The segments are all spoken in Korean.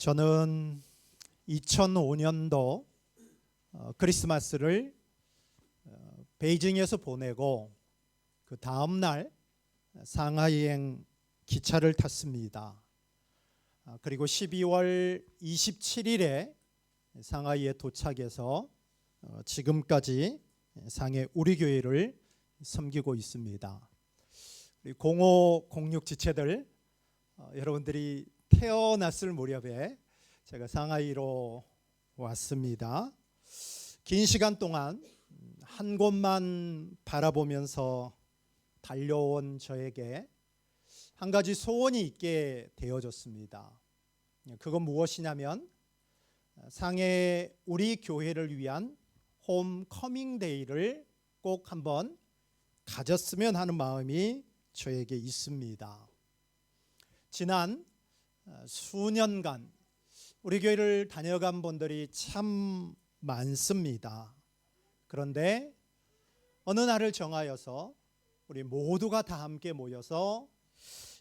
저는 2005년도 크리스마스를 베이징에서 보내고 그 다음 날 상하이행 기차를 탔습니다. 그리고 12월 27일에 상하이에 도착해서 지금까지 상해 우리 교회를 섬기고 있습니다. 0506 지체들 여러분들이 태어났을 무렵에 제가 상하이로 왔습니다. 긴 시간 동안 한 곳만 바라보면서 달려온 저에게 한 가지 소원이 있게 되어졌습니다. 그건 무엇이냐면 상해 우리 교회를 위한 홈커밍 데이를 꼭 한번 가졌으면 하는 마음이 저에게 있습니다. 지난 수년간 우리 교회를 다녀간 분들이 참 많습니다. 그런데 어느 날을 정하여서 우리 모두가 다 함께 모여서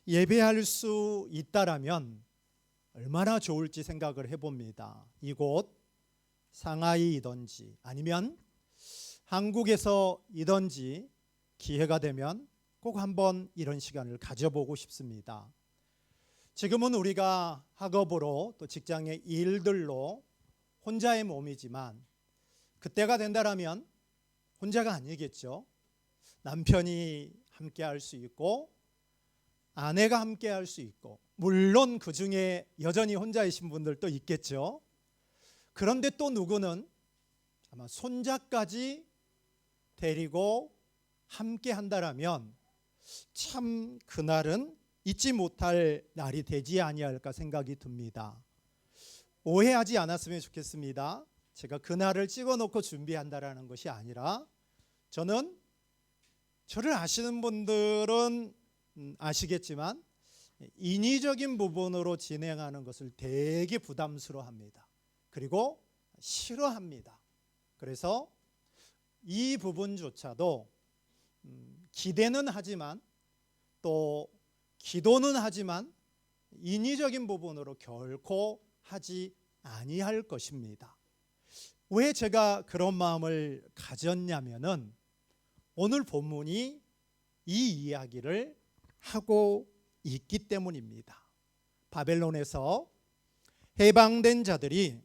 예배할 수 있다라면 얼마나 좋을지 생각을 해봅니다. 이곳 상하이이든지 아니면 한국에서이든지 기회가 되면 꼭 한번 이런 시간을 가져보고 싶습니다. 지금은 우리가 학업으로 또 직장의 일들로 혼자의 몸이지만 그때가 된다라면 혼자가 아니겠죠. 남편이 함께 할 수 있고 아내가 함께 할 수 있고 물론 그 중에 여전히 혼자이신 분들도 있겠죠. 그런데 또 누구는 아마 손자까지 데리고 함께 한다라면 참 그날은 잊지 못할 날이 되지 아니할까 생각이 듭니다. 오해하지 않았으면 좋겠습니다. 제가 그날을 찍어놓고 준비한다라는 것이 아니라 저는 저를 아시는 분들은 아시겠지만 인위적인 부분으로 진행하는 것을 되게 부담스러워합니다. 그리고 싫어합니다. 그래서 이 부분조차도 기대는 하지만 또 기도는 하지만 인위적인 부분으로 결코 하지 아니할 것입니다. 왜 제가 그런 마음을 가졌냐면은 오늘 본문이 이 이야기를 하고 있기 때문입니다. 바벨론에서 해방된 자들이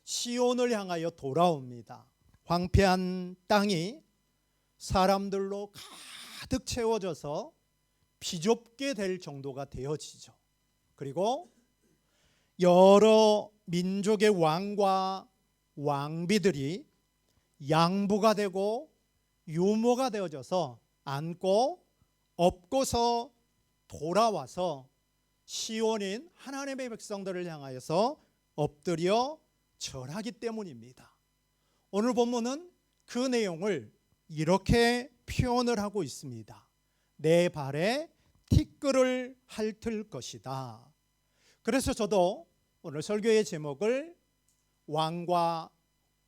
시온을 향하여 돌아옵니다. 황폐한 땅이 사람들로 가득 채워져서 비좁게 될 정도가 되어지죠. 그리고 여러 민족의 왕과 왕비들이 양부가 되고 유모가 되어져서 앉고 엎고서 돌아와서 시온인 하나님의 백성들을 향하여서 엎드려 절하기 때문입니다. 오늘 본문은 그 내용을 이렇게 표현을 하고 있습니다. 내 발에 티끌을 핥을 것이다. 그래서 저도 오늘 설교의 제목을 왕과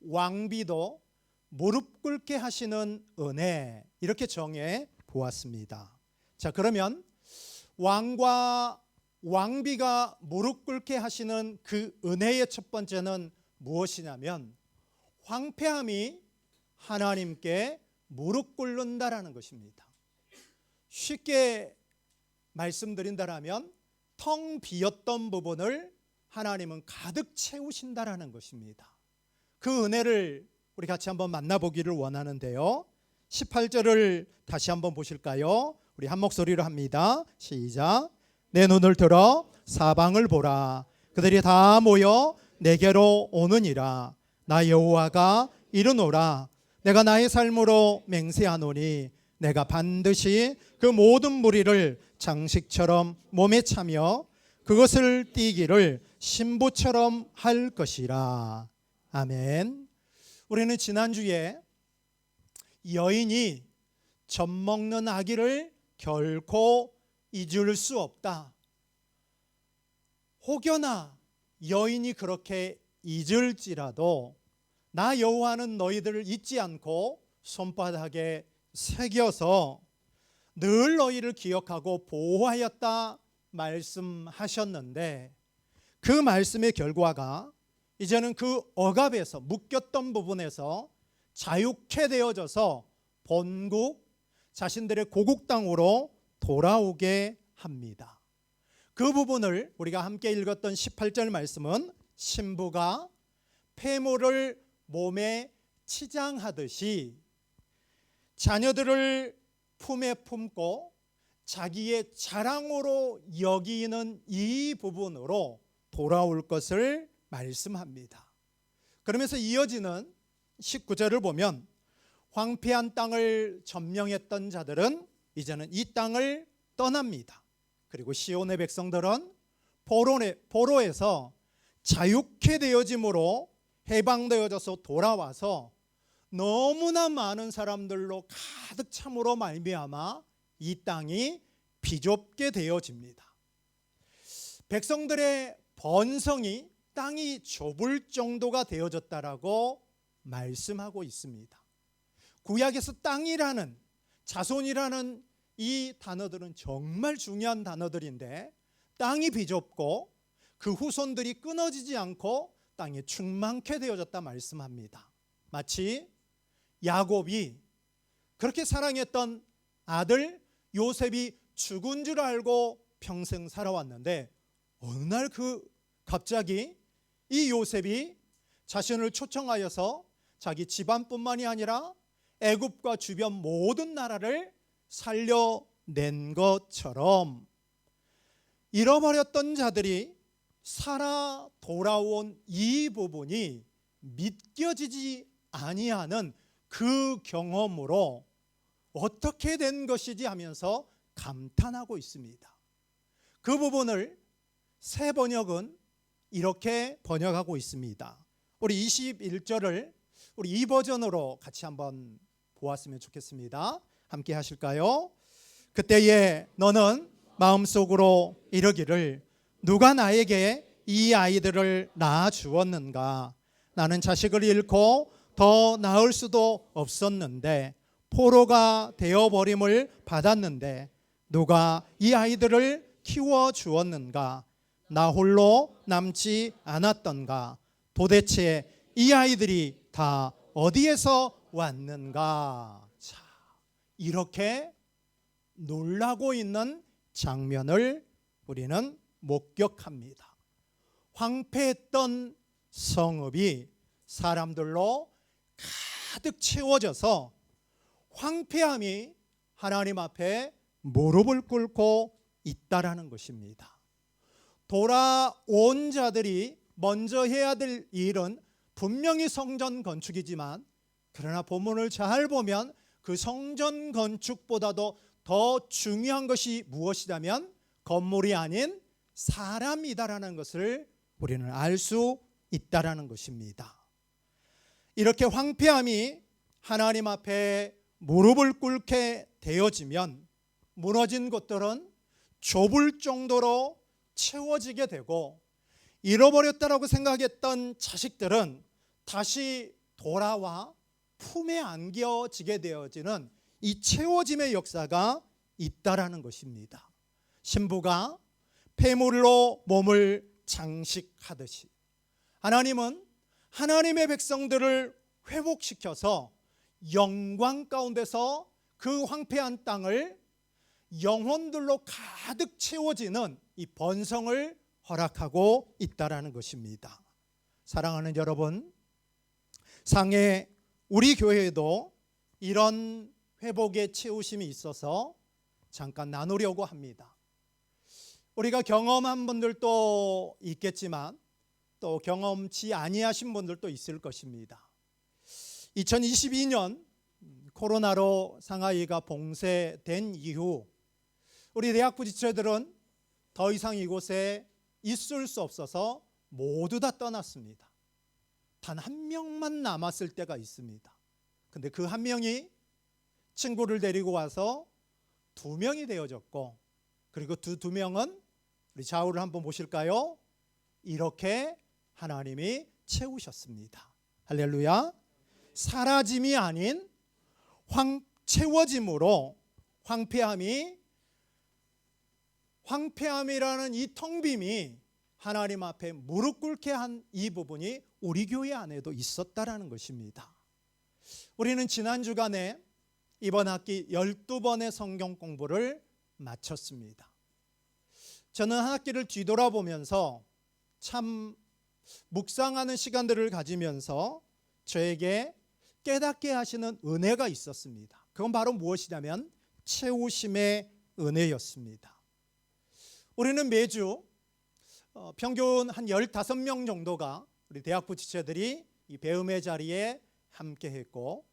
왕비도 무릎 꿇게 하시는 은혜 이렇게 정해 보았습니다. 자, 그러면 왕과 왕비가 무릎 꿇게 하시는 그 은혜의 첫 번째는 무엇이냐면 황폐함이 하나님께 무릎 꿇는다라는 것입니다. 쉽게 말씀드린다라면 텅 비었던 부분을 하나님은 가득 채우신다라는 것입니다. 그 은혜를 우리 같이 한번 만나보기를 원하는데요. 18절을 다시 한번 보실까요? 우리 한 목소리로 합니다. 시작. 내 눈을 들어 사방을 보라. 그들이 다 모여 내게로 오느니라. 나 여호와가 이르노라. 내가 나의 삶으로 맹세하노니 내가 반드시 그 모든 무리를 장식처럼 몸에 차며 그것을 띠기를 신부처럼 할 것이라. 아멘. 우리는 지난주에 여인이 젖 먹는 아기를 결코 잊을 수 없다. 혹여나 여인이 그렇게 잊을지라도 나 여호와는 너희들을 잊지 않고 손바닥에 새겨서 늘 너희를 기억하고 보호하였다 말씀하셨는데 그 말씀의 결과가 이제는 그 억압에서 묶였던 부분에서 자유케 되어져서 본국 자신들의 고국 땅으로 돌아오게 합니다. 그 부분을 우리가 함께 읽었던 18절 말씀은 신부가 폐모를 몸에 치장하듯이 자녀들을 품에 품고 자기의 자랑으로 여기는 이 부분으로 돌아올 것을 말씀합니다. 그러면서 이어지는 19절을 보면 황폐한 땅을 점령했던 자들은 이제는 이 땅을 떠납니다. 그리고 시온의 백성들은 포로에서 자유케 되어짐으로 해방되어져서 돌아와서 너무나 많은 사람들로 가득 참으로 말미암아 이 땅이 비좁게 되어집니다. 백성들의 번성이 땅이 좁을 정도가 되어졌다라고 말씀하고 있습니다. 구약에서 땅이라는, 자손이라는 이 단어들은 정말 중요한 단어들인데 땅이 비좁고 그 후손들이 끊어지지 않고 땅이 충만케 되어졌다 말씀합니다. 마치 야곱이 그렇게 사랑했던 아들 요셉이 죽은 줄 알고 평생 살아왔는데 어느 날 갑자기 이 요셉이 자신을 초청하여서 자기 집안뿐만이 아니라 애굽과 주변 모든 나라를 살려낸 것처럼 잃어버렸던 자들이 살아 돌아온 이 부분이 믿겨지지 아니하는 그 경험으로 어떻게 된 것이지 하면서 감탄하고 있습니다. 그 부분을 새 번역은 이렇게 번역하고 있습니다. 우리 21절을 우리 이 버전으로 같이 한번 보았으면 좋겠습니다. 함께 하실까요? 그때에 너는 마음속으로 이르기를 누가 나에게 이 아이들을 낳아 주었는가? 나는 자식을 잃고 더 낳을 수도 없었는데 포로가 되어버림을 받았는데 누가 이 아이들을 키워 주었는가? 나 홀로 남지 않았던가? 도대체 이 아이들이 다 어디에서 왔는가? 자, 이렇게 놀라고 있는 장면을 우리는 목격합니다. 황폐했던 성읍이 사람들로 가득 채워져서 황폐함이 하나님 앞에 무릎을 꿇고 있다라는 것입니다. 돌아온 자들이 먼저 해야 될 일은 분명히 성전 건축이지만 그러나 본문을 잘 보면 그 성전 건축보다도 더 중요한 것이 무엇이냐면 건물이 아닌 사람이다라는 것을 우리는 알 수 있다라는 것입니다. 이렇게 황폐함이 하나님 앞에 무릎을 꿇게 되어지면 무너진 곳들은 좁을 정도로 채워지게 되고 잃어버렸다라고 생각했던 자식들은 다시 돌아와 품에 안겨지게 되어지는 이 채워짐의 역사가 있다라는 것입니다. 신부가 폐물로 몸을 장식하듯이 하나님은 하나님의 백성들을 회복시켜서 영광 가운데서 그 황폐한 땅을 영혼들로 가득 채워지는 이 번성을 허락하고 있다라는 것입니다. 사랑하는 여러분, 상해 우리 교회에도 이런 회복의 채우심이 있어서 잠깐 나누려고 합니다. 우리가 경험한 분들도 있겠지만 또 경험치 아니하신 분들도 있을 것입니다. 2022년 코로나로 상하이가 봉쇄된 이후 우리 대학부 지체들은 더 이상 이곳에 있을 수 없어서 모두 다 떠났습니다. 단 한 명만 남았을 때가 있습니다. 근데 그 한 명이 친구를 데리고 와서 2명이 되어졌고, 그리고 두 명은 우리 좌우를 한번 보실까요? 이렇게 하나님이 채우셨습니다. 할렐루야. 사라짐이 아닌 채워짐으로 황폐함이라는 이 텅 빔이 하나님 앞에 무릎 꿇게 한 이 부분이 우리 교회 안에도 있었다라는 것입니다. 우리는 지난 주간에 이번 학기 12번의 성경 공부를 마쳤습니다. 저는 한 학기를 뒤돌아보면서 참 묵상하는 시간들을 가지면서 저에게 깨닫게 하시는 은혜가 있었습니다. 그건 바로 무엇이냐면 채우심의 은혜였습니다. 우리는 매주 평균 한 15명 정도가 우리 대학부 지체들이 이 배움의 자리에 함께 했고,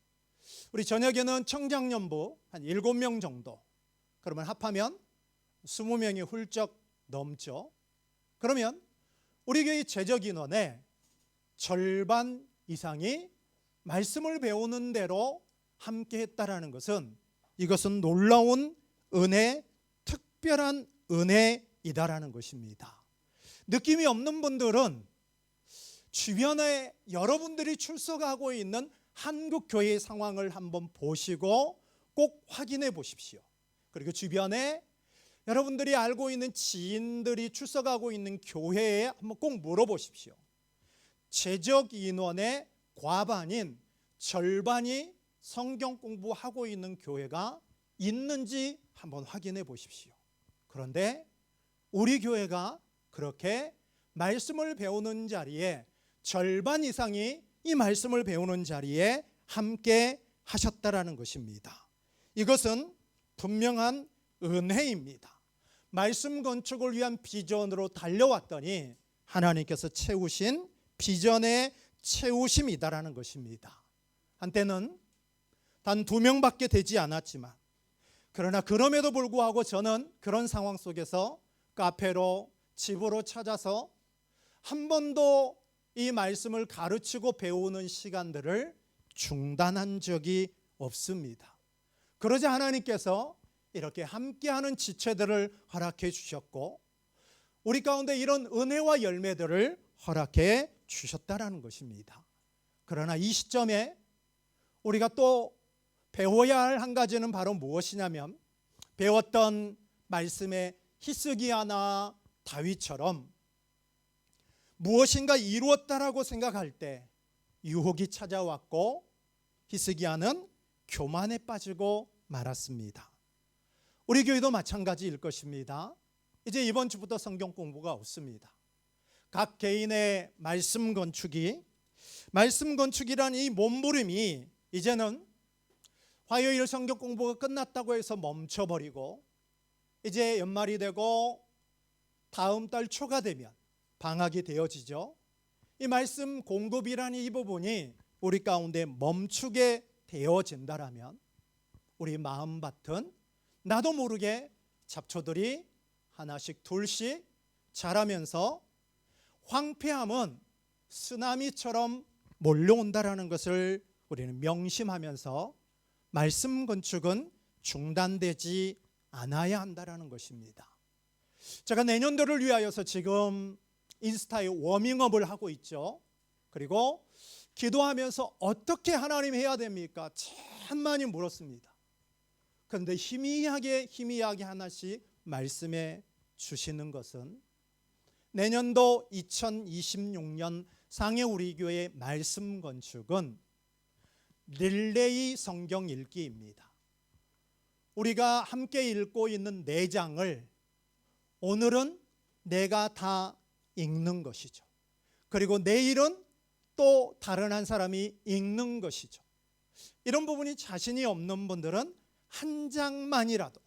우리 저녁에는 청장년부 한 7명 정도, 그러면 합하면 20명이 훌쩍 넘죠. 그러면 우리 교회 재적 인원의 절반 이상이 말씀을 배우는 대로 함께 했다라는 것은, 이것은 놀라운 은혜, 특별한 은혜이다라는 것입니다. 느낌이 없는 분들은 주변에 여러분들이 출석하고 있는 한국 교회의 상황을 한번 보시고 꼭 확인해 보십시오. 그리고 주변에 여러분들이 알고 있는 지인들이 출석하고 있는 교회에 한번 꼭 물어보십시오. 재적 인원의 과반인 절반이 성경 공부하고 있는 교회가 있는지 한번 확인해 보십시오. 그런데 우리 교회가 그렇게 말씀을 배우는 자리에 절반 이상이 이 말씀을 배우는 자리에 함께 하셨다라는 것입니다. 이것은 분명한 은혜입니다. 말씀 건축을 위한 비전으로 달려왔더니 하나님께서 채우신 비전의 채우심이다라는 것입니다. 한때는 단 2명밖에 되지 않았지만, 그러나 그럼에도 불구하고 저는 그런 상황 속에서 카페로, 집으로 찾아서 한 번도 이 말씀을 가르치고 배우는 시간들을 중단한 적이 없습니다. 그러자 하나님께서 이렇게 함께하는 지체들을 허락해 주셨고, 우리 가운데 이런 은혜와 열매들을 허락해 주셨다라는 것입니다. 그러나 이 시점에 우리가 또 배워야 할 한 가지는 바로 무엇이냐면, 배웠던 말씀의 히스기야나 다윗처럼 무엇인가 이루었다라고 생각할 때 유혹이 찾아왔고, 히스기야는 교만에 빠지고 말았습니다. 우리 교회도 마찬가지일 것입니다. 이제 이번 주부터 성경 공부가 없습니다. 각 개인의 말씀 건축이란 이 몸부림이 이제는 화요일 성경 공부가 끝났다고 해서 멈춰버리고, 이제 연말이 되고 다음 달 초가 되면 방학이 되어지죠. 이 말씀 공급이라는 이 부분이 우리 가운데 멈추게 되어진다라면, 우리 마음밭은 나도 모르게 잡초들이 하나씩 둘씩 자라면서 황폐함은 쓰나미처럼 몰려온다라는 것을 우리는 명심하면서 말씀 건축은 중단되지 않아야 한다라는 것입니다. 제가 내년도를 위하여서 지금 인스타에 워밍업을 하고 있죠. 그리고 기도하면서 어떻게 하나님 해야 됩니까? 참 많이 물었습니다. 그런데 희미하게 하나씩 말씀해 주시는 것은, 내년도 2026년 상해 우리 교회 말씀 건축은 릴레이 성경 읽기입니다. 우리가 함께 읽고 있는 4장을 오늘은 내가 다 읽는 것이죠. 그리고 내일은 또 다른 한 사람이 읽는 것이죠. 이런 부분이 자신이 없는 분들은 한 장만이라도,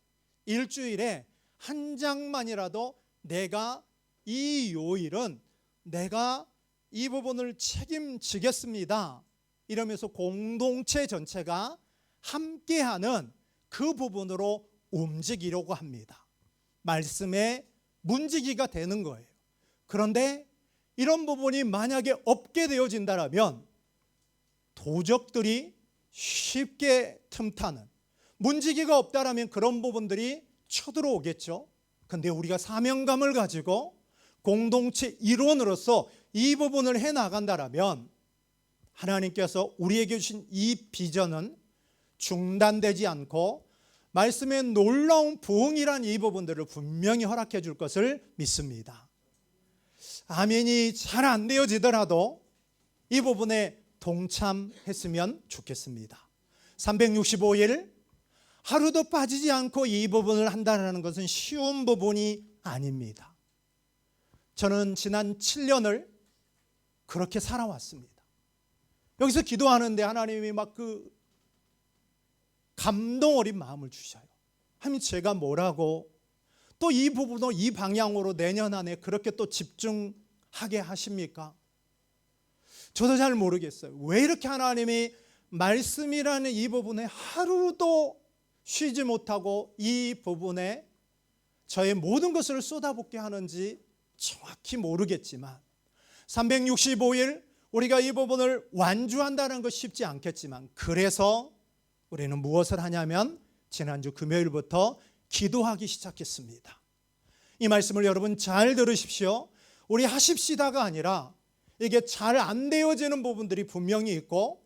일주일에 한 장만이라도 내가 이 요일은 내가 이 부분을 책임지겠습니다, 이러면서 공동체 전체가 함께하는 그 부분으로 움직이려고 합니다. 말씀의 문지기가 되는 거예요. 그런데 이런 부분이 만약에 없게 되어진다면 도적들이 쉽게 틈타는, 문지기가 없다라면 그런 부분들이 쳐들어오겠죠. 그런데 우리가 사명감을 가지고 공동체 일원으로서 이 부분을 해나간다면 하나님께서 우리에게 주신 이 비전은 중단되지 않고 말씀의 놀라운 부흥이란 이 부분들을 분명히 허락해 줄 것을 믿습니다. 아멘이 잘 안 되어지더라도 이 부분에 동참했으면 좋겠습니다. 365일 하루도 빠지지 않고 이 부분을 한다는 것은 쉬운 부분이 아닙니다. 저는 지난 7년을 그렇게 살아왔습니다. 여기서 기도하는데 하나님이 막 그 감동 어린 마음을 주셔요. 하나님, 제가 뭐라고 또 이 부분으로, 이 방향으로 내년 안에 그렇게 또 집중하게 하십니까? 저도 잘 모르겠어요. 왜 이렇게 하나님이 말씀이라는 이 부분에 하루도 쉬지 못하고 이 부분에 저의 모든 것을 쏟아붓게 하는지 정확히 모르겠지만, 365일 우리가 이 부분을 완주한다는 것이 쉽지 않겠지만, 그래서 우리는 무엇을 하냐면 지난주 금요일부터 기도하기 시작했습니다. 이 말씀을 여러분 잘 들으십시오. 우리 하십시다가 아니라 이게 잘 안 되어지는 부분들이 분명히 있고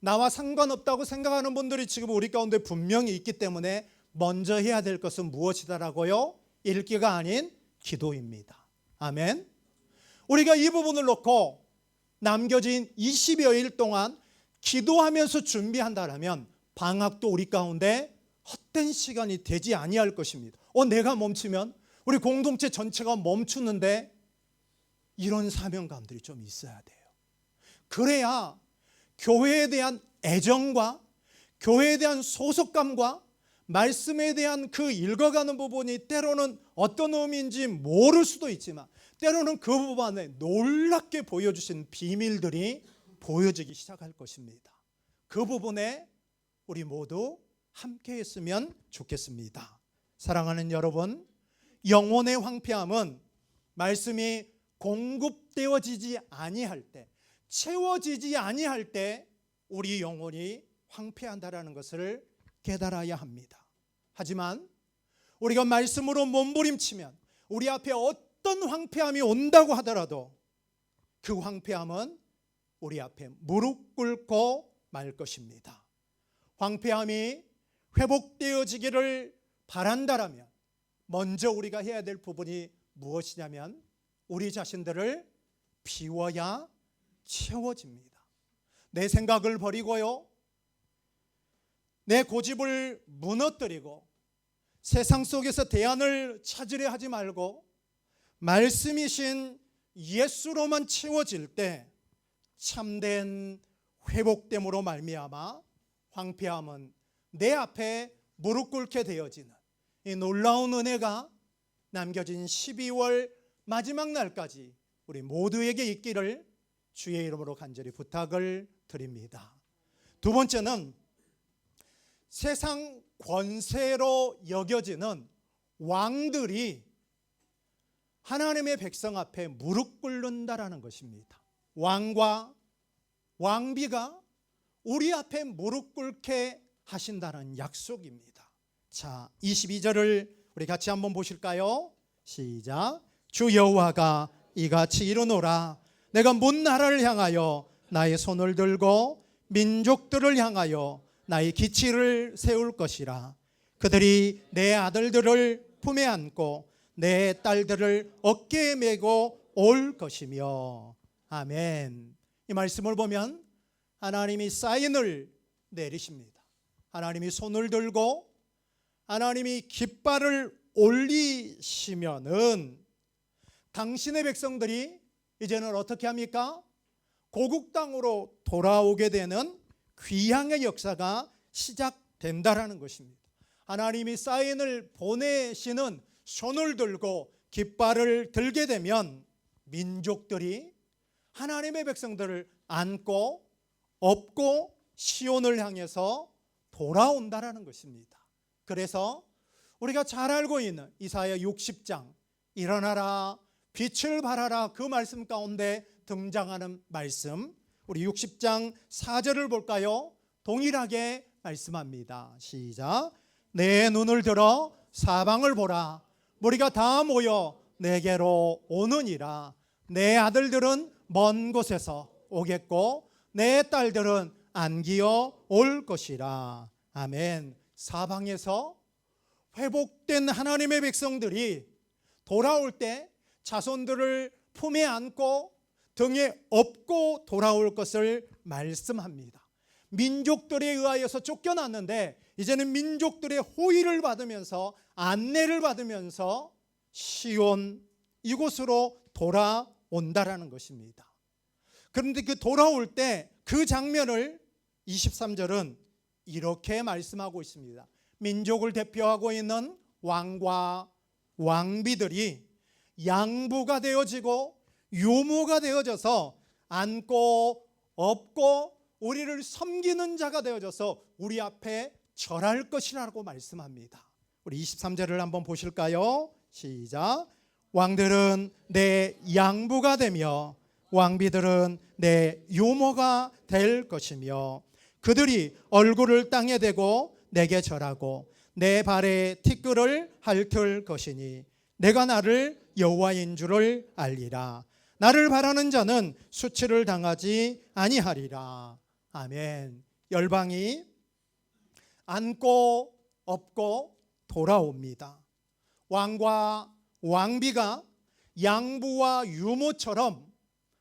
나와 상관없다고 생각하는 분들이 지금 우리 가운데 분명히 있기 때문에 먼저 해야 될 것은 무엇이다라고요? 읽기가 아닌 기도입니다. 아멘. 우리가 이 부분을 놓고 남겨진 20여일 동안 기도하면서 준비한다면 방학도 우리 가운데 헛된 시간이 되지 아니할 것입니다. 내가 멈추면 우리 공동체 전체가 멈추는데 이런 사명감들이 좀 있어야 돼요. 그래야 교회에 대한 애정과 교회에 대한 소속감과 말씀에 대한 그 읽어가는 부분이 때로는 어떤 의미인지 모를 수도 있지만 때로는 그 부분 안에 놀랍게 보여주신 비밀들이 보여지기 시작할 것입니다. 그 부분에 우리 모두 함께 했으면 좋겠습니다. 사랑하는 여러분, 영혼의 황폐함은 말씀이 공급되어지지 아니할 때, 채워지지 아니할 때 우리 영혼이 황폐한다라는 것을 깨달아야 합니다. 하지만 우리가 말씀으로 몸부림치면 우리 앞에 어떤 황폐함이 온다고 하더라도 그 황폐함은 우리 앞에 무릎 꿇고 말 것입니다. 황폐함이 회복되어지기를 바란다라면 먼저 우리가 해야 될 부분이 무엇이냐면 우리 자신들을 비워야 채워집니다. 내 생각을 버리고요, 내 고집을 무너뜨리고 세상 속에서 대안을 찾으려 하지 말고 말씀이신 예수로만 채워질 때 참된 회복됨으로 말미암아 황폐함은 내 앞에 무릎 꿇게 되어지는 이 놀라운 은혜가 남겨진 12월 마지막 날까지 우리 모두에게 있기를 주의 이름으로 간절히 부탁을 드립니다. 두 번째는 세상 권세로 여겨지는 왕들이 하나님의 백성 앞에 무릎 꿇는다라는 것입니다. 왕과 왕비가 우리 앞에 무릎 꿇게 하신다는 약속입니다. 자, 22절을 우리 같이 한번 보실까요? 시작. 주 여호와가 이같이 이르노라. 내가 문 나라를 향하여 나의 손을 들고 민족들을 향하여 나의 기치를 세울 것이라. 그들이 내 아들들을 품에 안고 내 딸들을 어깨에 메고 올 것이며. 아멘. 이 말씀을 보면 하나님이 사인을 내리십니다. 하나님이 손을 들고 하나님이 깃발을 올리시면은 당신의 백성들이 이제는 어떻게 합니까? 고국 땅으로 돌아오게 되는 귀향의 역사가 시작된다라는 것입니다. 하나님이 사인을 보내시는 손을 들고 깃발을 들게 되면 민족들이 하나님의 백성들을 안고 업고 시온을 향해서 돌아온다라는 것입니다. 그래서 우리가 잘 알고 있는 이사야 60장 일어나라 빛을 발하라 그 말씀 가운데 등장하는 말씀, 우리 60장 4절을 볼까요? 동일하게 말씀합니다. 시작. 내 눈을 들어 사방을 보라. 무리가 다 모여 내게로 오느니라. 내 아들들은 먼 곳에서 오겠고 내 딸들은 안기어 올 것이라. 아멘. 사방에서 회복된 하나님의 백성들이 돌아올 때 자손들을 품에 안고 등에 업고 돌아올 것을 말씀합니다. 민족들에 의하여서 쫓겨났는데 이제는 민족들의 호의를 받으면서 안내를 받으면서 시온 이곳으로 돌아온다라는 것입니다. 그런데 그 돌아올 때 그 장면을 23절은 이렇게 말씀하고 있습니다. 민족을 대표하고 있는 왕과 왕비들이 양부가 되어지고 유모가 되어져서 안고 업고 우리를 섬기는 자가 되어져서 우리 앞에 절할 것이라고 말씀합니다. 우리 23절을 한번 보실까요? 시작. 왕들은 내 양부가 되며 왕비들은 내 유모가 될 것이며 그들이 얼굴을 땅에 대고 내게 절하고 내 발에 티끌을 핥을 것이니 내가 나를 여호와인 줄을 알리라. 나를 바라는 자는 수치를 당하지 아니하리라. 아멘. 열방이 안고 업고 돌아옵니다. 왕과 왕비가 양부와 유모처럼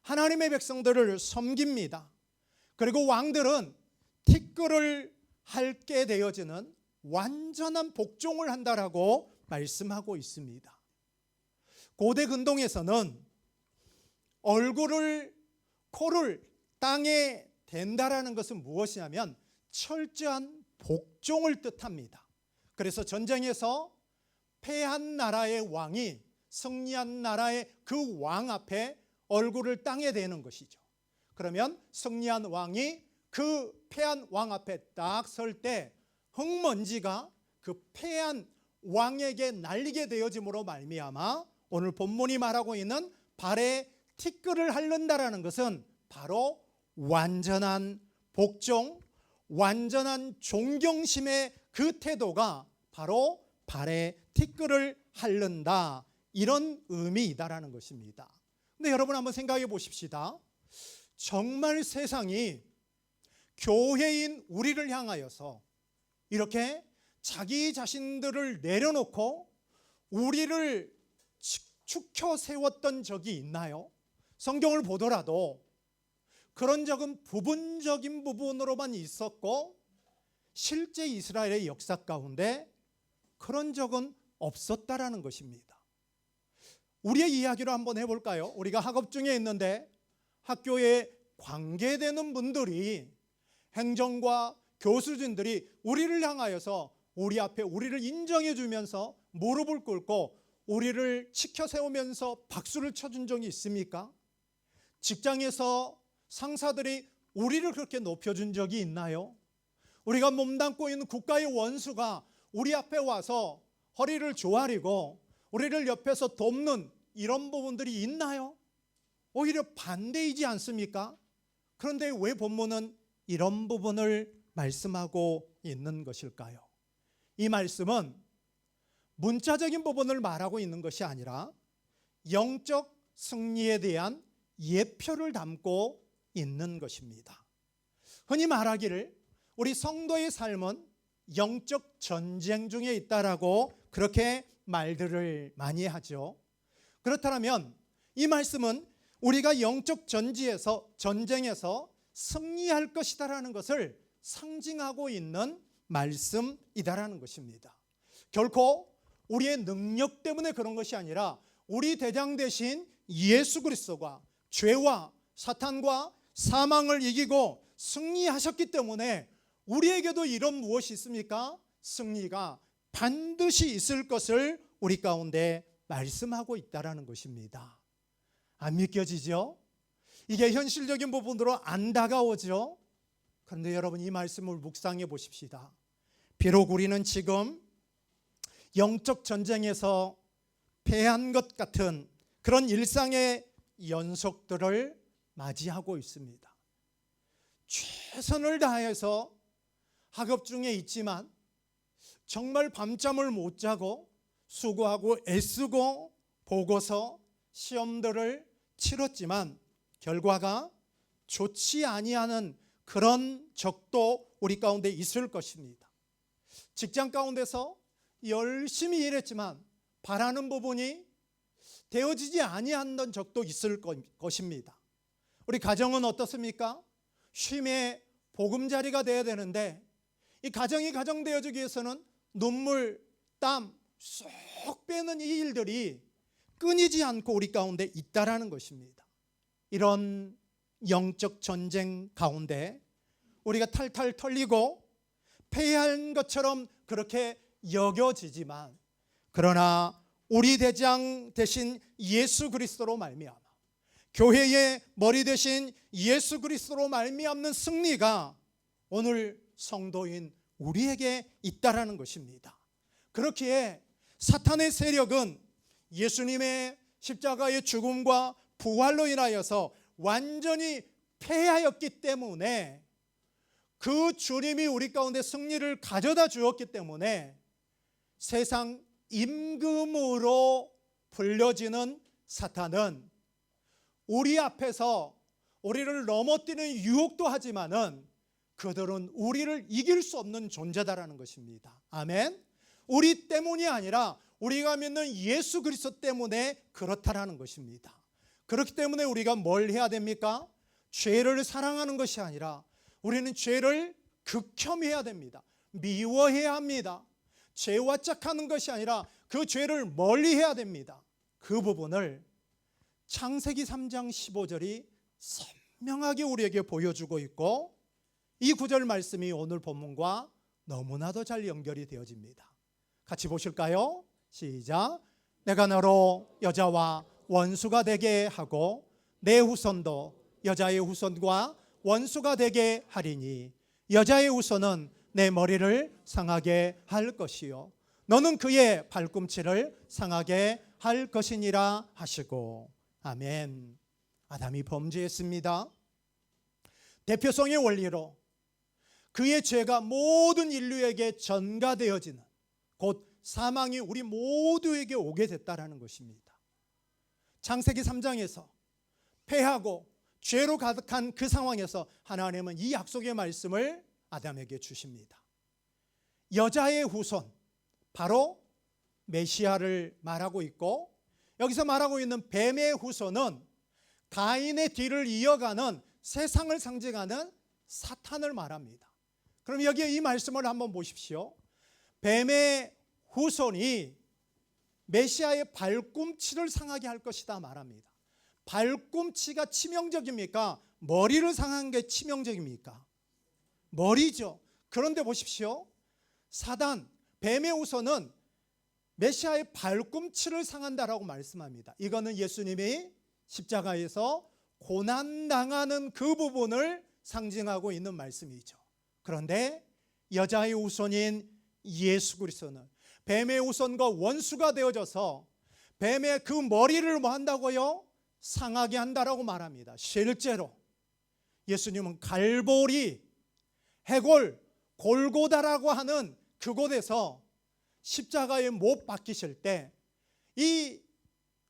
하나님의 백성들을 섬깁니다. 그리고 왕들은 티끌을 핥게 되어지는 완전한 복종을 한다라고 말씀하고 있습니다. 고대 근동에서는 얼굴을 코를 땅에 댄다라는 것은 무엇이냐면 철저한 복종을 뜻합니다. 그래서 전쟁에서 패한 나라의 왕이 승리한 나라의 그 왕 앞에 얼굴을 땅에 대는 것이죠. 그러면 승리한 왕이 그 패한 왕 앞에 딱 설 때 흙먼지가 그 패한 왕에게 날리게 되어짐으로 말미암아 오늘 본문이 말하고 있는 발에 티끌을 핥는다라는 것은 바로 완전한 복종, 완전한 존경심의 그 태도가 바로 발에 티끌을 핥는다, 이런 의미이다라는 것입니다. 근데 여러분 한번 생각해 보십시다. 정말 세상이 교회인 우리를 향하여서 이렇게 자기 자신들을 내려놓고 우리를 축혀 세웠던 적이 있나요? 성경을 보더라도 그런 적은 부분적인 부분으로만 있었고 실제 이스라엘의 역사 가운데 그런 적은 없었다라는 것입니다. 우리의 이야기로 한번 해볼까요? 우리가 학업 중에 있는데 학교에 관계되는 분들이, 행정과 교수진들이 우리를 향하여서 우리 앞에 우리를 인정해 주면서 무릎을 꿇고 우리를 치켜 세우면서 박수를 쳐준 적이 있습니까? 직장에서 상사들이 우리를 그렇게 높여준 적이 있나요? 우리가 몸담고 있는 국가의 원수가 우리 앞에 와서 허리를 조아리고 우리를 옆에서 돕는 이런 부분들이 있나요? 오히려 반대이지 않습니까? 그런데 왜 본문은 이런 부분을 말씀하고 있는 것일까요? 이 말씀은 문자적인 부분을 말하고 있는 것이 아니라 영적 승리에 대한 예표를 담고 있는 것입니다. 흔히 말하기를 우리 성도의 삶은 영적 전쟁 중에 있다라고 그렇게 말들을 많이 하죠. 그렇다면 이 말씀은 우리가 영적 전쟁에서 승리할 것이다라는 것을 상징하고 있는 말씀이다라는 것입니다. 결코 우리의 능력 때문에 그런 것이 아니라 우리 대장 되신 예수 그리스도가 죄와 사탄과 사망을 이기고 승리하셨기 때문에 우리에게도 이런 무엇이 있습니까? 승리가 반드시 있을 것을 우리 가운데 말씀하고 있다라는 것입니다. 안 믿겨지죠? 이게 현실적인 부분으로 안 다가오죠? 그런데 여러분 이 말씀을 묵상해 보십시다. 비록 우리는 지금 영적 전쟁에서 패한 것 같은 그런 일상의 연속들을 맞이하고 있습니다. 최선을 다해서 학업 중에 있지만 정말 밤잠을 못 자고 수고하고 애쓰고 보고서 시험들을 치렀지만 결과가 좋지 아니하는 그런 적도 우리 가운데 있을 것입니다. 직장 가운데서 열심히 일했지만 바라는 부분이 되어지지 아니한 적도 있을 것입니다. 우리 가정은 어떻습니까? 쉼의 보금자리가 되어야 되는데 이 가정이 가정되어지기 위해서는 눈물, 땀 쏙 빼는 이 일들이 끊이지 않고 우리 가운데 있다라는 것입니다. 이런 영적 전쟁 가운데 우리가 탈탈 털리고 패한 것처럼 그렇게 여겨지지만, 그러나 우리 대장 대신 예수 그리스도로 말미암아 교회의 머리 대신 예수 그리스도로 말미암는 승리가 오늘 성도인 우리에게 있다라는 것입니다. 그렇기에 사탄의 세력은 예수님의 십자가의 죽음과 부활로 인하여서 완전히 패하였기 때문에, 그 주님이 우리 가운데 승리를 가져다 주었기 때문에 세상 임금으로 불려지는 사탄은 우리 앞에서 우리를 넘어뜨리는 유혹도 하지만은 그들은 우리를 이길 수 없는 존재다라는 것입니다. 아멘. 우리 때문이 아니라 우리가 믿는 예수 그리스도 때문에 그렇다라는 것입니다. 그렇기 때문에 우리가 뭘 해야 됩니까? 죄를 사랑하는 것이 아니라 우리는 죄를 극혐해야 됩니다. 미워해야 합니다. 죄와 짝하는 것이 아니라 그 죄를 멀리해야 됩니다. 그 부분을 창세기 3장 15절이 선명하게 우리에게 보여주고 있고, 이 구절 말씀이 오늘 본문과 너무나도 잘 연결이 되어집니다. 같이 보실까요? 시작. 내가 너로 여자와 원수가 되게 하고 내 후손도 여자의 후손과 원수가 되게 하리니 여자의 후손은 내 머리를 상하게 할 것이요 너는 그의 발꿈치를 상하게 할 것이니라 하시고. 아멘. 아담이 범죄했습니다. 대표성의 원리로 그의 죄가 모든 인류에게 전가되어지는, 곧 사망이 우리 모두에게 오게 됐다라는 것입니다. 창세기 3장에서 패하고 죄로 가득한 그 상황에서 하나님은 이 약속의 말씀을 아담에게 주십니다. 여자의 후손, 바로 메시아를 말하고 있고, 여기서 말하고 있는 뱀의 후손은 가인의 뒤를 이어가는 세상을 상징하는 사탄을 말합니다. 그럼 여기에 이 말씀을 한번 보십시오. 뱀의 후손이 메시아의 발꿈치를 상하게 할 것이다 말합니다. 발꿈치가 치명적입니까? 머리를 상한 게 치명적입니까? 머리죠. 그런데 보십시오. 사단, 뱀의 후손은 메시아의 발꿈치를 상한다라고 말씀합니다. 이거는 예수님이 십자가에서 고난당하는 그 부분을 상징하고 있는 말씀이죠. 그런데 여자의 후손인 예수 그리스도는 뱀의 후손과 원수가 되어져서 뱀의 그 머리를 뭐 한다고요? 상하게 한다라고 말합니다. 실제로 예수님은 갈보리, 해골, 골고다라고 하는 그곳에서 십자가에 못 박히실 때, 이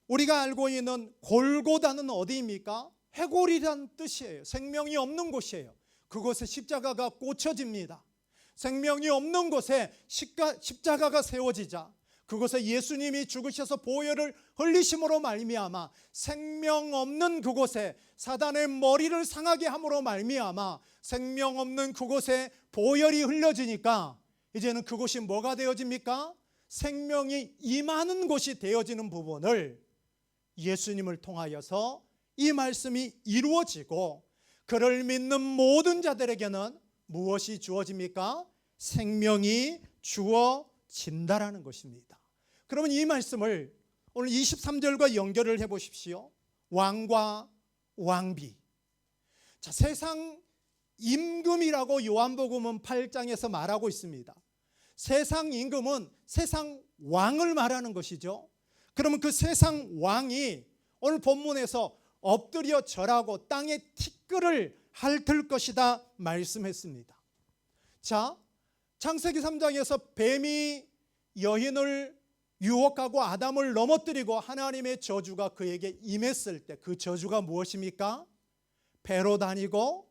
우리가 알고 있는 골고다는 어디입니까? 해골이란 뜻이에요. 생명이 없는 곳이에요. 그곳에 십자가가 꽂혀집니다. 생명이 없는 곳에 십자가가 세워지자 그곳에 예수님이 죽으셔서 보혈을 흘리심으로 말미암아 생명 없는 그곳에 사단의 머리를 상하게 함으로 말미암아 생명 없는 그곳에 보혈이 흘려지니까 이제는 그곳이 뭐가 되어집니까? 생명이 임하는 곳이 되어지는 부분을 예수님을 통하여서 이 말씀이 이루어지고, 그를 믿는 모든 자들에게는 무엇이 주어집니까? 생명이 주어진다라는 것입니다. 그러면 이 말씀을 오늘 23절과 연결을 해 보십시오. 왕과 왕비. 자, 세상 임금이라고 요한복음은 8장에서 말하고 있습니다. 세상 임금은 세상 왕을 말하는 것이죠. 그러면 그 세상 왕이 오늘 본문에서 엎드려 절하고 땅에 티끌을 핥을 것이다 말씀했습니다. 자, 창세기 3장에서 뱀이 여인을 유혹하고 아담을 넘어뜨리고 하나님의 저주가 그에게 임했을 때 그 저주가 무엇입니까? 배로 다니고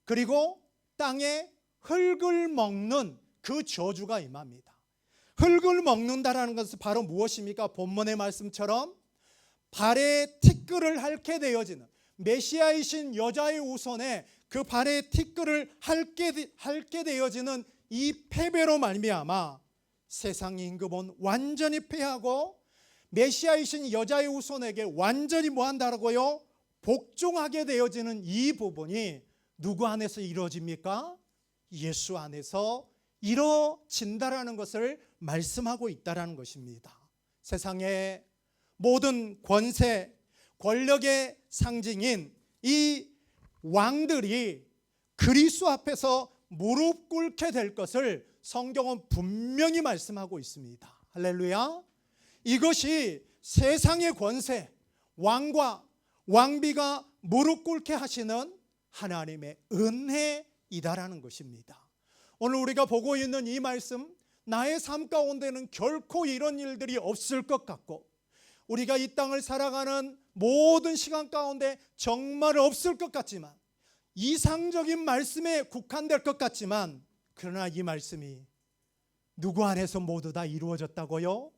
그리고 땅에 흙을 먹는 그 저주가 임합니다. 흙을 먹는다라는 것은 바로 무엇입니까? 본문의 말씀처럼 발에 티끌을 핥게 되어지는, 메시아이신 여자의 우선에 그 발에 티끌을 핥게 되어지는 이 패배로 말미암아 세상 임금은 완전히 패하고 메시아이신 여자의 후손에게 완전히 뭐한다라고요? 복종하게 되어지는 이 부분이 누구 안에서 이루어집니까? 예수 안에서 이루어진다라는 것을 말씀하고 있다라는 것입니다. 세상의 모든 권세, 권력의 상징인 이 왕들이 그리스도 앞에서 무릎 꿇게 될 것을 성경은 분명히 말씀하고 있습니다. 할렐루야. 이것이 세상의 권세, 왕과 왕비가 무릎 꿇게 하시는 하나님의 은혜이다라는 것입니다. 오늘 우리가 보고 있는 이 말씀, 나의 삶 가운데는 결코 이런 일들이 없을 것 같고 우리가 이 땅을 살아가는 모든 시간 가운데 정말 없을 것 같지만, 이상적인 말씀에 국한될 것 같지만, 그러나 이 말씀이 누구 안에서 모두 다 이루어졌다고요?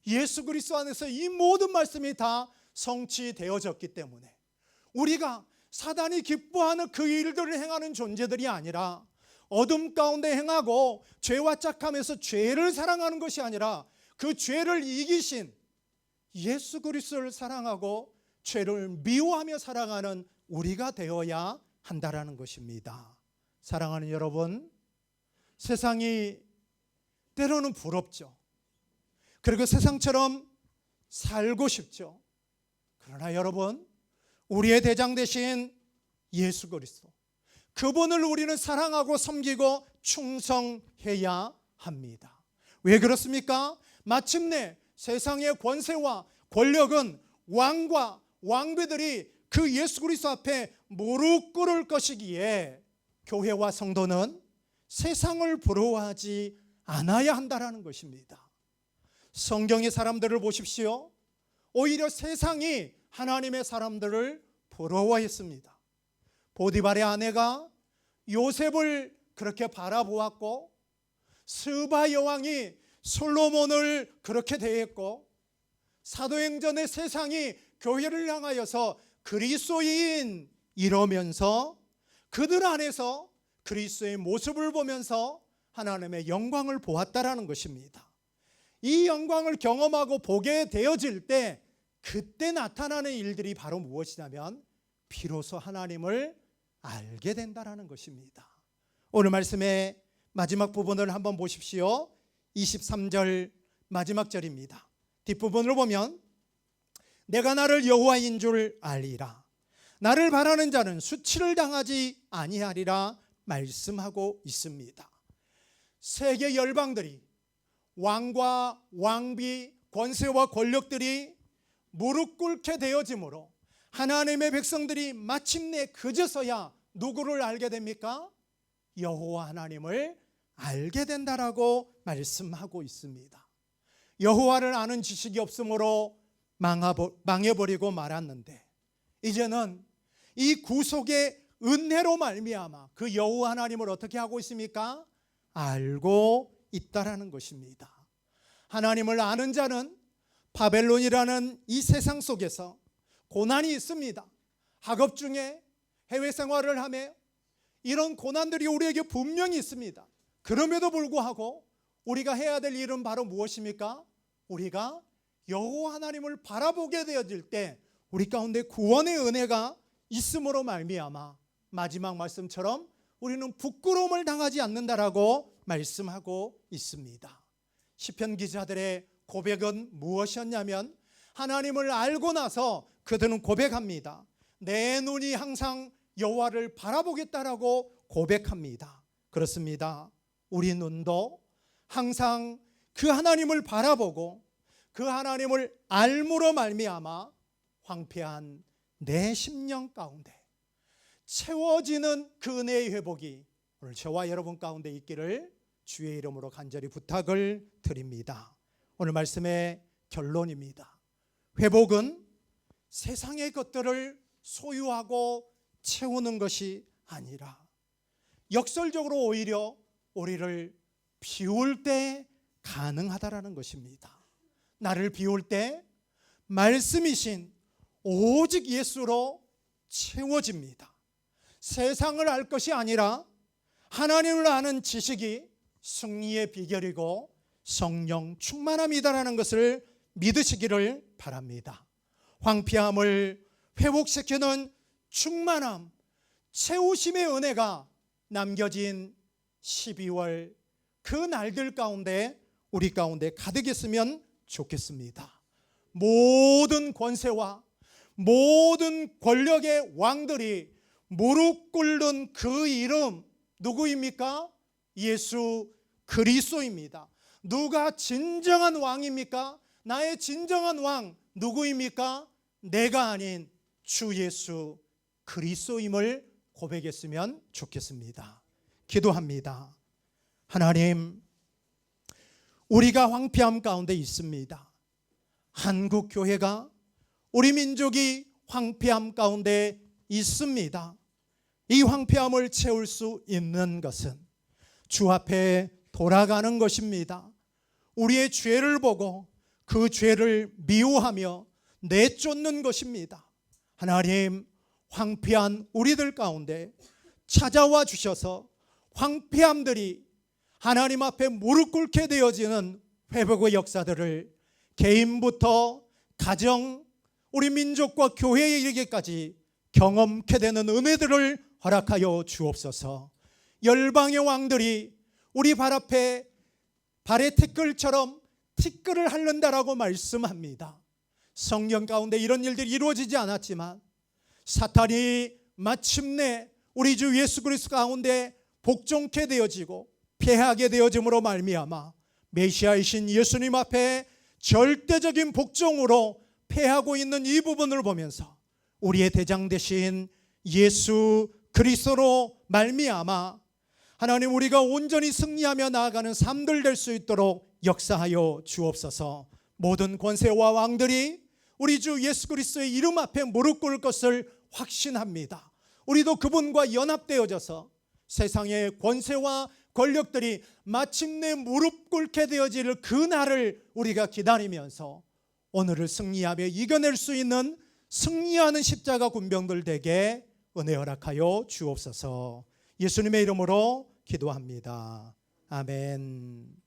예수 그리스도 안에서 이 모든 말씀이 다 성취되어졌기 때문에 우리가 사단이 기뻐하는 그 일들을 행하는 존재들이 아니라, 어둠 가운데 행하고 죄와 짝하면서 죄를 사랑하는 것이 아니라 그 죄를 이기신 예수 그리스도를 사랑하고 죄를 미워하며 살아가는 우리가 되어야 한다라는 것입니다. 사랑하는 여러분, 세상이 때로는 부럽죠. 그리고 세상처럼 살고 싶죠. 그러나 여러분, 우리의 대장 되신 예수 그리스도, 그분을 우리는 사랑하고 섬기고 충성해야 합니다. 왜 그렇습니까? 마침내 세상의 권세와 권력은 왕과 왕비들이 그 예수 그리스도 앞에 무릎 꿇을 것이기에 교회와 성도는 세상을 부러워하지 않아야 한다라는 것입니다. 성경의 사람들을 보십시오. 오히려 세상이 하나님의 사람들을 부러워했습니다. 보디발의 아내가 요셉을 그렇게 바라보았고, 스바 여왕이 솔로몬을 그렇게 대했고, 사도행전의 세상이 교회를 향하여서 그리스도인 이러면서 그들 안에서 그리스도의 모습을 보면서 하나님의 영광을 보았다라는 것입니다. 이 영광을 경험하고 보게 되어질 때 그때 나타나는 일들이 바로 무엇이냐면 비로소 하나님을 알게 된다라는 것입니다. 오늘 말씀의 마지막 부분을 한번 보십시오. 23절 마지막 절입니다. 뒷부분을 보면 내가 나를 여호와인 줄 알리라. 나를 바라는 자는 수치를 당하지 아니하리라 말씀하고 있습니다. 세계 열방들이, 왕과 왕비, 권세와 권력들이 무릎 꿇게 되어지므로 하나님의 백성들이 마침내 그제서야 누구를 알게 됩니까? 여호와 하나님을 알게 된다라고 말씀하고 있습니다. 여호와를 아는 지식이 없으므로 망해버리고 말았는데, 이제는 이 구속의 은혜로 말미암아 그 여호와 하나님을 어떻게 하고 있습니까? 알고 있다라는 것입니다. 하나님을 아는 자는 바벨론이라는 이 세상 속에서 고난이 있습니다. 학업 중에 해외 생활을 하며 이런 고난들이 우리에게 분명히 있습니다. 그럼에도 불구하고 우리가 해야 될 일은 바로 무엇입니까? 우리가 여호와 하나님을 바라보게 되어질 때 우리 가운데 구원의 은혜가 있음으로 말미암아 마지막 말씀처럼 우리는 부끄러움을 당하지 않는다라고 말씀하고 있습니다. 시편 기자들의 고백은 무엇이었냐면, 하나님을 알고 나서 그들은 고백합니다. 내 눈이 항상 여호와를 바라보겠다라고 고백합니다. 그렇습니다. 우리 눈도 항상 그 하나님을 바라보고 그 하나님을 알므로 말미암아 황폐한 내 심령 가운데 채워지는 그 은혜의 회복이 오늘 저와 여러분 가운데 있기를 주의 이름으로 간절히 부탁을 드립니다. 오늘 말씀의 결론입니다. 회복은 세상의 것들을 소유하고 채우는 것이 아니라 역설적으로 오히려 우리를 비울 때 가능하다라는 것입니다. 나를 비울 때 말씀이신 오직 예수로 채워집니다. 세상을 알 것이 아니라 하나님을 아는 지식이 승리의 비결이고 성령 충만함이다라는 것을 믿으시기를 바랍니다. 황폐함을 회복시키는 충만함, 채우심의 은혜가 남겨진 12월 그 날들 가운데 우리 가운데 가득했으면 좋겠습니다. 모든 권세와 모든 권력의 왕들이 무릎 꿇는 그 이름 누구입니까? 예수 그리스도입니다. 누가 진정한 왕입니까? 나의 진정한 왕 누구입니까? 내가 아닌 주 예수 그리스도임을 고백했으면 좋겠습니다. 기도합니다. 하나님, 우리가 황폐함 가운데 있습니다. 한국 교회가, 우리 민족이 황폐함 가운데 있습니다. 이 황폐함을 채울 수 있는 것은 주 앞에 돌아가는 것입니다. 우리의 죄를 보고 그 죄를 미워하며 내쫓는 것입니다. 하나님, 황폐한 우리들 가운데 찾아와 주셔서 황폐함들이 하나님 앞에 무릎 꿇게 되어지는 회복의 역사들을 개인부터 가정, 우리 민족과 교회에 이르기까지 경험케 되는 은혜들을 허락하여 주옵소서. 열방의 왕들이 우리 발 앞에 발의 티끌처럼 티끌을 핥는다라고 말씀합니다. 성경 가운데 이런 일들이 이루어지지 않았지만 사탄이 마침내 우리 주 예수 그리스도 가운데 복종케 되어지고 패하게 되어짐으로 말미암아 메시아이신 예수님 앞에 절대적인 복종으로 패하고 있는 이 부분을 보면서 우리의 대장 되신 예수 그리스도로 말미암아 하나님, 우리가 온전히 승리하며 나아가는 삶들 될 수 있도록 역사하여 주옵소서. 모든 권세와 왕들이 우리 주 예수 그리스도의 이름 앞에 무릎 꿇을 것을 확신합니다. 우리도 그분과 연합되어져서 세상의 권세와 권력들이 마침내 무릎 꿇게 되어질 그 날을 우리가 기다리면서 오늘을 승리하며 이겨낼 수 있는 승리하는 십자가 군병들 되게 은혜 허락하여 주옵소서. 예수님의 이름으로 기도합니다. 아멘.